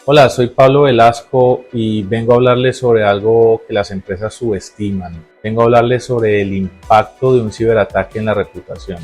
Hola, soy Pablo Velasco y vengo a hablarles sobre algo que las empresas subestiman. Vengo a hablarles sobre el impacto de un ciberataque en la reputación.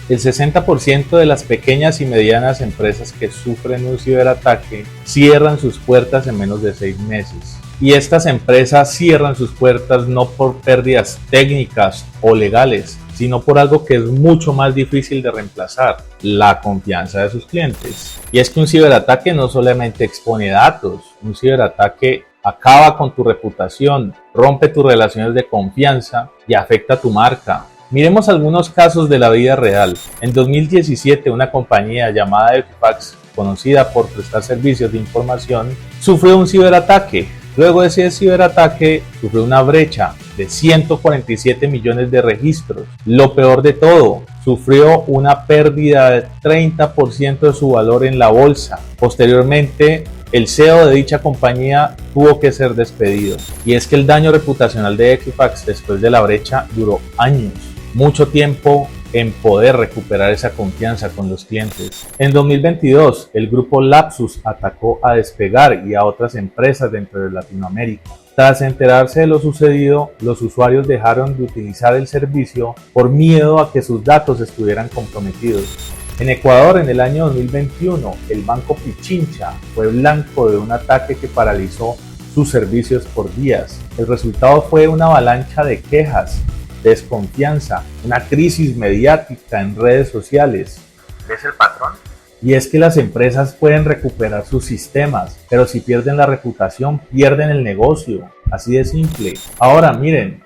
El 60% de las pequeñas y medianas empresas que sufren un ciberataque cierran sus puertas en menos de 6 meses. Y estas empresas cierran sus puertas no por pérdidas técnicas o legales, sino por algo que es mucho más difícil de reemplazar: la confianza de sus clientes. Y es que un ciberataque no solamente expone datos, un ciberataque acaba con tu reputación, rompe tus relaciones de confianza y afecta tu marca. Miremos algunos casos de la vida real. En 2017, una compañía llamada Equifax, conocida por prestar servicios de información, sufrió un ciberataque. Luego de ese ciberataque, sufrió una brecha de 147 millones de registros. Lo peor de todo, sufrió una pérdida de 30% de su valor en la bolsa. Posteriormente, el CEO de dicha compañía tuvo que ser despedido. Y es que el daño reputacional de Equifax después de la brecha duró años, mucho tiempo en poder recuperar esa confianza con los clientes. En 2022, el grupo Lapsus atacó a Despegar y a otras empresas dentro de Latinoamérica. Tras enterarse de lo sucedido, los usuarios dejaron de utilizar el servicio por miedo a que sus datos estuvieran comprometidos. En Ecuador, en el año 2021, el Banco Pichincha fue blanco de un ataque que paralizó sus servicios por días. El resultado fue una avalancha de quejas, desconfianza, una crisis mediática en redes sociales. ¿Ves el patrón? Y es que las empresas pueden recuperar sus sistemas, pero si pierden la reputación, pierden el negocio. Así de simple. Ahora miren,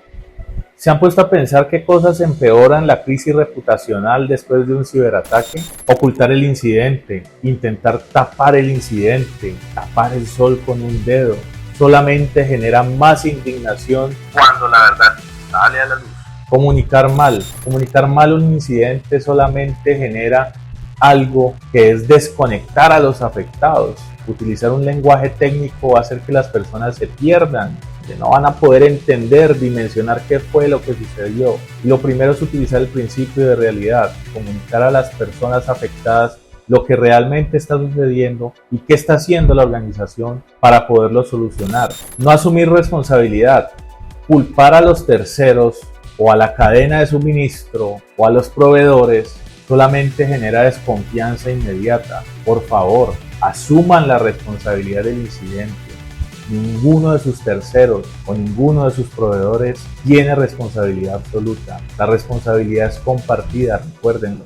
¿se han puesto a pensar qué cosas empeoran la crisis reputacional después de un ciberataque? Ocultar el incidente, intentar tapar el incidente, tapar el sol con un dedo, solamente genera más indignación cuando la verdad sale a la luz. Comunicar mal un incidente solamente genera algo que es desconectar a los afectados. Utilizar un lenguaje técnico va a hacer que las personas se pierdan, que no van a poder entender, dimensionar qué fue lo que sucedió. Y lo primero es utilizar el principio de realidad, comunicar a las personas afectadas lo que realmente está sucediendo y qué está haciendo la organización para poderlo solucionar. No asumir responsabilidad, culpar a los terceros o a la cadena de suministro o a los proveedores solamente genera desconfianza inmediata. Por favor, asuman la responsabilidad del incidente. Ninguno de sus terceros o ninguno de sus proveedores tiene responsabilidad absoluta. La responsabilidad es compartida, recuérdenlo.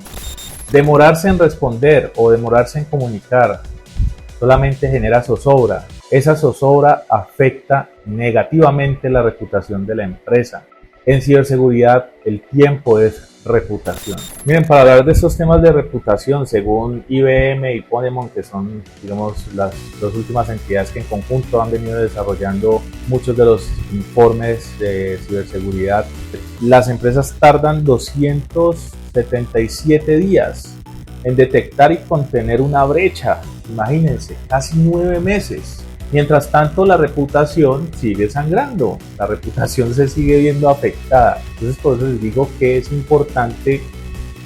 Demorarse en responder o demorarse en comunicar solamente genera zozobra. Esa zozobra afecta negativamente la reputación de la empresa. En ciberseguridad, el tiempo es reputación. Miren, para hablar de estos temas de reputación, según IBM y Ponemon, que son, digamos, las dos últimas entidades que en conjunto han venido desarrollando muchos de los informes de ciberseguridad, las empresas tardan 277 días en detectar y contener una brecha. Imagínense, casi 9 meses. Mientras tanto, la reputación sigue sangrando, la reputación se sigue viendo afectada. Entonces, por eso les digo que es importante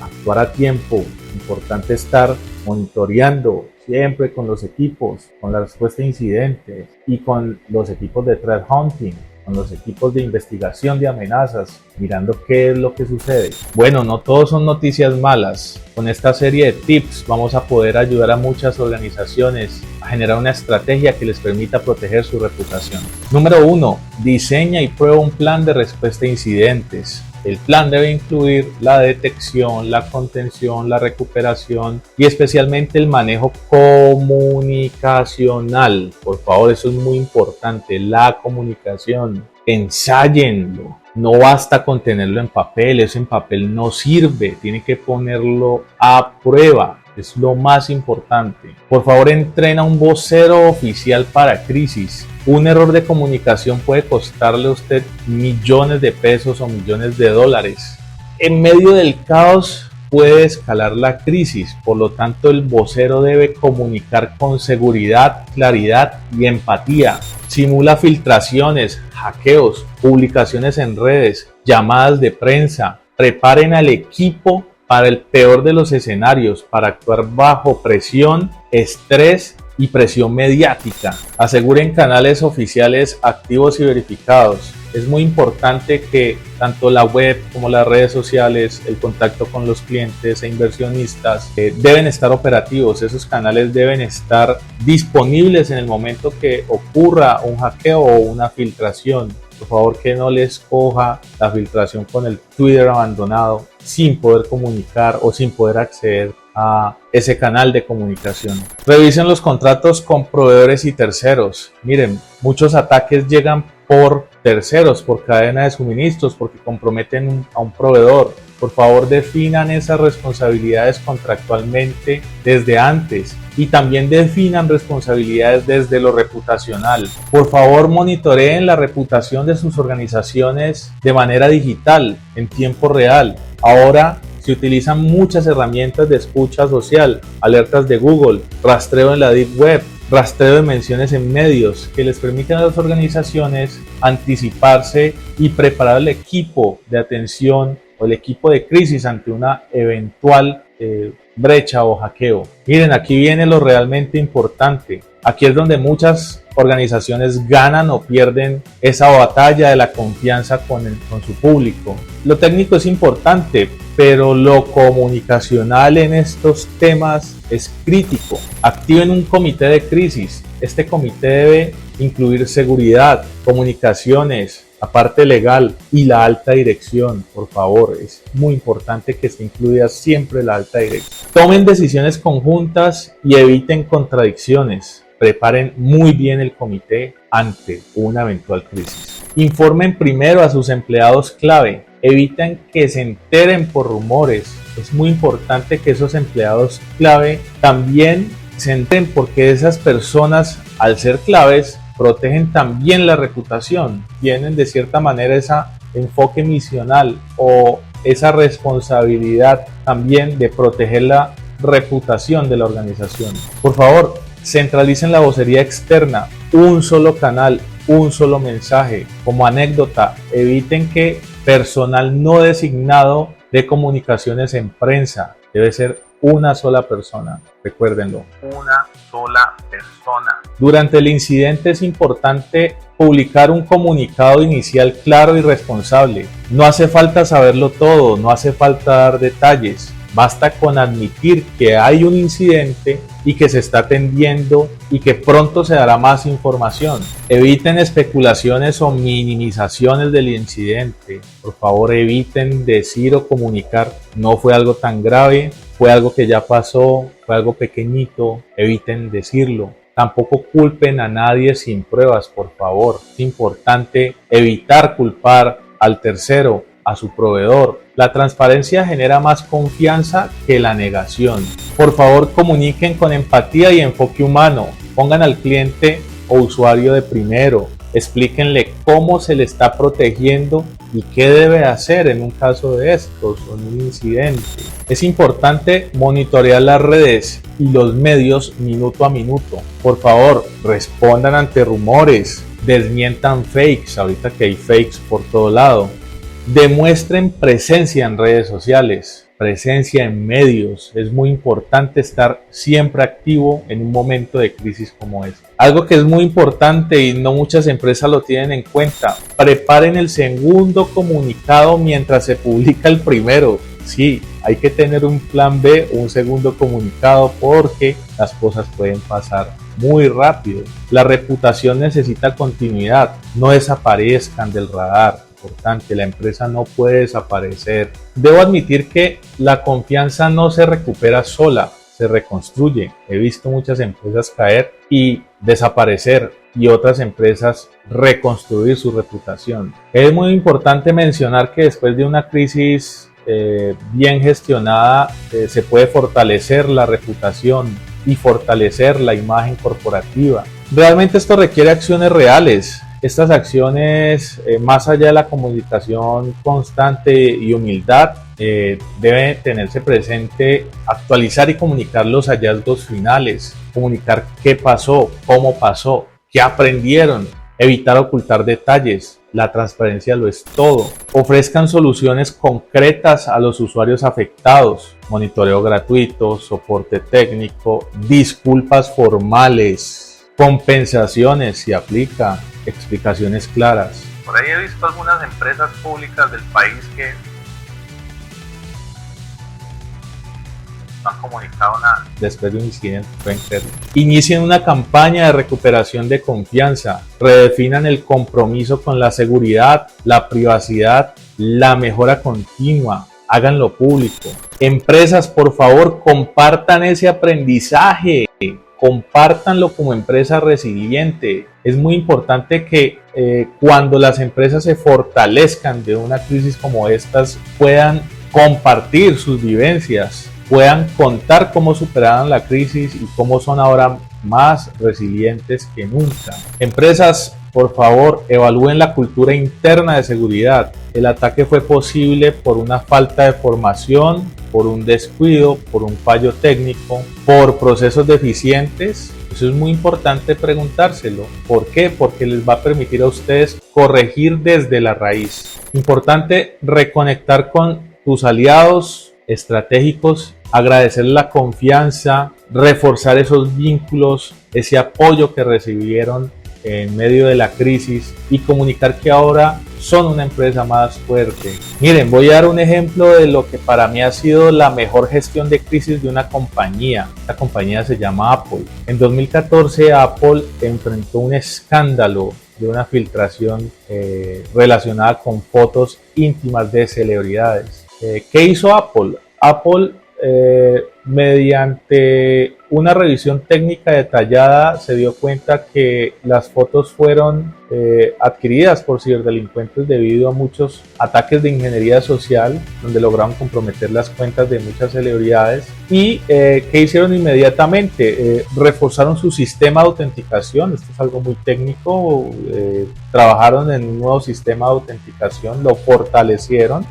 actuar a tiempo, importante estar monitoreando siempre con los equipos, con la respuesta a incidentes y con los equipos de threat hunting, con los equipos de investigación de amenazas, mirando qué es lo que sucede. Bueno, no todos son noticias malas. Con esta serie de tips vamos a poder ayudar a muchas organizaciones a generar una estrategia que les permita proteger su reputación. Número 1. Diseña y prueba un plan de respuesta a incidentes. El plan debe incluir la detección, la contención, la recuperación y especialmente el manejo comunicacional. Por favor, eso es muy importante, la comunicación. Ensáyenlo. No basta con tenerlo en papel, eso en papel no sirve, tiene que ponerlo a prueba. Es lo más importante. Por favor, entrena un vocero oficial para crisis. Un error de comunicación puede costarle a usted millones de pesos o millones de dólares. En medio del caos puede escalar la crisis, por lo tanto el vocero debe comunicar con seguridad, claridad y empatía. Simula filtraciones, hackeos, publicaciones en redes, llamadas de prensa. Preparen al equipo para el peor de los escenarios, para actuar bajo presión, estrés y presión mediática. Aseguren canales oficiales activos y verificados. Es muy importante que tanto la web como las redes sociales, el contacto con los clientes e inversionistas deben estar operativos. Esos canales deben estar disponibles en el momento que ocurra un hackeo o una filtración. Por favor, que no les coja la filtración con el Twitter abandonado sin poder comunicar o sin poder acceder a ese canal de comunicación. Revisen los contratos con proveedores y terceros. Miren, muchos ataques llegan por terceros, por cadena de suministros, porque comprometen a un proveedor. Por favor, definan esas responsabilidades contractualmente desde antes y también definan responsabilidades desde lo reputacional. Por favor, monitoreen la reputación de sus organizaciones de manera digital, en tiempo real. Ahora se utilizan muchas herramientas de escucha social, alertas de Google, rastreo en la Deep Web, rastreo de menciones en medios que les permiten a las organizaciones anticiparse y preparar el equipo de atención o el equipo de crisis ante una eventual brecha o hackeo. Miren, aquí viene lo realmente importante. Aquí es donde muchas organizaciones ganan o pierden esa batalla de la confianza con su público. Lo técnico es importante, pero lo comunicacional en estos temas es crítico. Activen un comité de crisis. Este comité debe incluir seguridad, comunicaciones, la parte legal y la alta dirección. Por favor, es muy importante que se incluya siempre la alta dirección. Tomen decisiones conjuntas y eviten contradicciones. Preparen muy bien el comité ante una eventual crisis. Informen primero a sus empleados clave. Eviten que se enteren por rumores. Es muy importante que esos empleados clave también se enteren, porque esas personas, al ser claves, protegen también la reputación. Tienen de cierta manera ese enfoque misional o esa responsabilidad también de proteger la reputación de la organización. Por favor, centralicen la vocería externa, un solo canal, un solo mensaje. Como anécdota, eviten que personal no designado de comunicaciones en prensa. Debe ser una sola persona, recuérdenlo, una sola persona. Durante el incidente es importante publicar un comunicado inicial claro y responsable. No hace falta saberlo todo, no hace falta dar detalles. Basta con admitir que hay un incidente y que se está atendiendo y que pronto se dará más información. Eviten especulaciones o minimizaciones del incidente. Por favor, eviten decir o comunicar no fue algo tan grave, fue algo que ya pasó, fue algo pequeñito. Eviten decirlo. Tampoco culpen a nadie sin pruebas, por favor. Es importante evitar culpar al tercero, a su proveedor. La transparencia genera más confianza que la negación. Por favor, comuniquen con empatía y enfoque humano. Pongan al cliente o usuario de primero. Explíquenle cómo se le está protegiendo y qué debe hacer en un caso de estos o en un incidente. Es importante monitorear las redes y los medios minuto a minuto. Por favor, respondan ante rumores, desmientan fakes, ahorita que hay fakes por todo lado. Demuestren presencia en redes sociales, presencia en medios. Es muy importante estar siempre activo en un momento de crisis como este. Algo que es muy importante y no muchas empresas lo tienen en cuenta: preparen el segundo comunicado mientras se publica el primero. Sí, hay que tener un plan B, un segundo comunicado, porque las cosas pueden pasar muy rápido. La reputación necesita continuidad, no desaparezcan del radar. Importante, la empresa no puede desaparecer. Debo admitir que la confianza no se recupera sola, se reconstruye. He visto muchas empresas caer y desaparecer y otras empresas reconstruir su reputación. Es muy importante mencionar que después de una crisis bien gestionada se puede fortalecer la reputación y fortalecer la imagen corporativa. Realmente esto requiere acciones reales. Estas acciones, más allá de la comunicación constante y humildad, debe tenerse presente actualizar y comunicar los hallazgos finales, comunicar qué pasó, cómo pasó, qué aprendieron, evitar ocultar detalles. La transparencia lo es todo. Ofrezcan soluciones concretas a los usuarios afectados. Monitoreo gratuito, soporte técnico, disculpas formales, compensaciones si aplica, explicaciones claras. Por ahí he visto algunas empresas públicas del país que no han comunicado nada después de un incidente. Inicien una campaña de recuperación de confianza, redefinan el compromiso con la seguridad, la privacidad, la mejora continua, háganlo público. Empresas, por favor, compartan ese aprendizaje, compártanlo como empresa resiliente. Es muy importante que cuando las empresas se fortalezcan de una crisis como estas, puedan compartir sus vivencias, puedan contar cómo superaron la crisis y cómo son ahora más resilientes que nunca. Empresas, por favor, evalúen la cultura interna de seguridad. El ataque fue posible por una falta de formación, por un descuido, por un fallo técnico, por procesos deficientes. Eso es muy importante preguntárselo. ¿Por qué? Porque les va a permitir a ustedes corregir desde la raíz. Importante reconectar con tus aliados estratégicos, agradecer la confianza, reforzar esos vínculos, ese apoyo que recibieron en medio de la crisis y comunicar que ahora son una empresa más fuerte. Miren, voy a dar un ejemplo de lo que para mí ha sido la mejor gestión de crisis de una compañía. La compañía se llama Apple. En 2014 Apple enfrentó un escándalo de una filtración relacionada con fotos íntimas de celebridades. ¿Qué hizo Apple? Apple, mediante una revisión técnica detallada, se dio cuenta que las fotos fueron adquiridas por ciberdelincuentes debido a muchos ataques de ingeniería social, donde lograron comprometer las cuentas de muchas celebridades. ¿Y qué hicieron inmediatamente? Reforzaron su sistema de autenticación. Esto es algo muy técnico. Trabajaron en un nuevo sistema de autenticación, lo fortalecieron,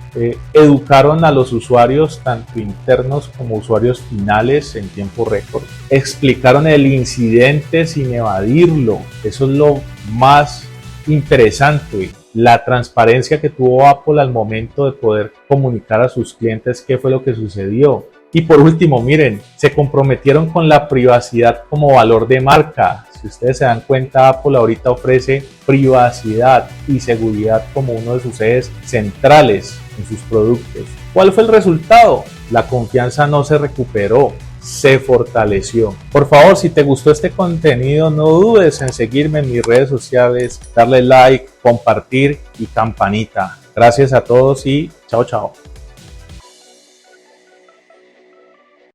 educaron a los usuarios, tanto internos como usuarios finales, en tiempo récord. Explicaron el incidente sin evadirlo. Eso es lo más interesante, la transparencia que tuvo Apple al momento de poder comunicar a sus clientes qué fue lo que sucedió. Y por último, miren, se comprometieron con la privacidad como valor de marca. Si ustedes se dan cuenta, Apple ahorita ofrece privacidad y seguridad como uno de sus ejes centrales en sus productos. ¿Cuál fue el resultado? La confianza no se recuperó, se fortaleció. Por favor, si te gustó este contenido, no dudes en seguirme en mis redes sociales, darle like, compartir y campanita. Gracias a todos y chao, chao.